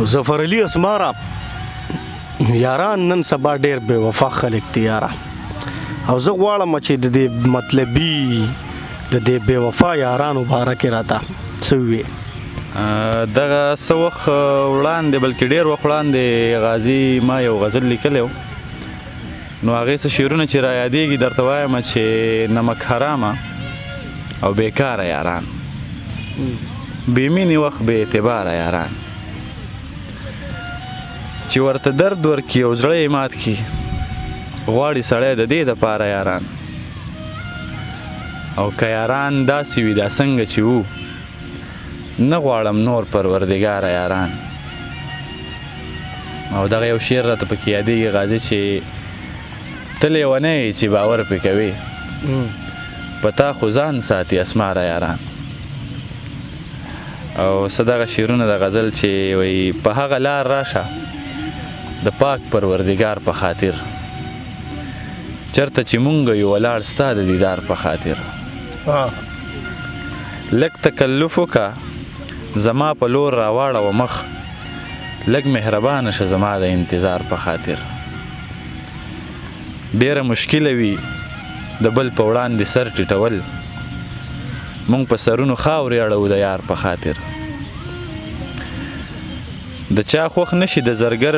ظفر علي اسماره یاران نن سبا ډېر بې وفا خلک دي یاره، او زه غواړم چې د دې مطلبي د دې بې وفا یارانو باره کې راته څه ووایې. دغه څه وخت وړاندې بلکې ډېر وخت وړاندې غازي ما یو غزل لیکلی و، نو هغې څه شعرونه چې را یادېږي درته وایم چې نمک حرامه او بېکاره یاران، بې مینې وخت بې اعتباره یاران، چې ورته درد ورکړي او زړه یې مات کړي، غواړي سړی د دې دپاره یاران. او که یاران داسې وي دا څنګه چې وو، نه غواړم نور پروردګاره یاران. او دغه یو شعر راته پکې یادېږي غازي چې ته لیونی یې چې باور پې کوې، په تا خو ځان ساتي اسماره یاران. او څه دغه شعرونه د غزل چې وایي په هغه لار راشه د پاک پروردګار په خاطر، چرته چې مونږ یو ولاړ ستا د دیدار په خاطر. لږ تکلف وکه زما په لور راواړوه مخ، لږ مهربانه شه زما د انتظار په خاطر. ډېره مشکله وي د بل په وړاندې سر ټیټول، مونږ په سرونو خاورې اړوو د یار په خاطر. د چا خوښ نشي د زرګر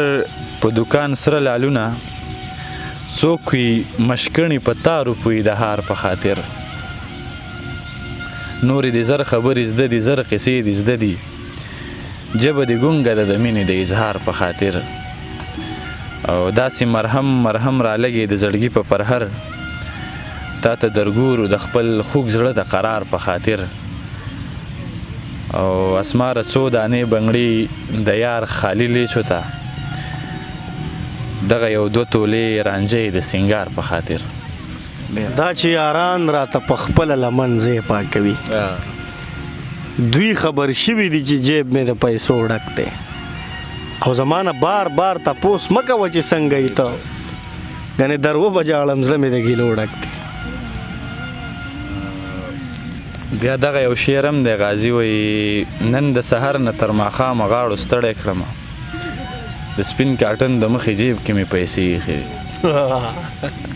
په دوکان سره لالونه، څوک وي مشکڼې په تارو پوي د هار په خاطر. نورې د زر خبرې زده دي، زر قصې دي زده دي، ژبه دې ګونګه ده د مینې د اظهار په خاطر. او داسې مرهم مرهم رالګې د زړګي په پرهر، تا ته درګورو د خپل خوږ زړه د قرار په خاطر. او اسماره څو دانې بنګړي د یار خالي لیچو ته، دغه یو دوه تولې رانجې د سینګار په خاطر. دا چې یاران راته په خپله لمن ځای پاکوي، دوی خبر شوي دي چې جیب مې د پیسو ډک دی، او زمانه بار بار تپوس مه کوه چې څنګه یې ته، یعنې در وبجاړم زړه مې د ګیلو ډک دی. بیا دغه یو شعر هم دی غازي وایي نن د سحر نه تر ماښامه غاړو ستړی کړمه، د سپین کاټن د مخې جیب کې مې پیسې ایښې دي.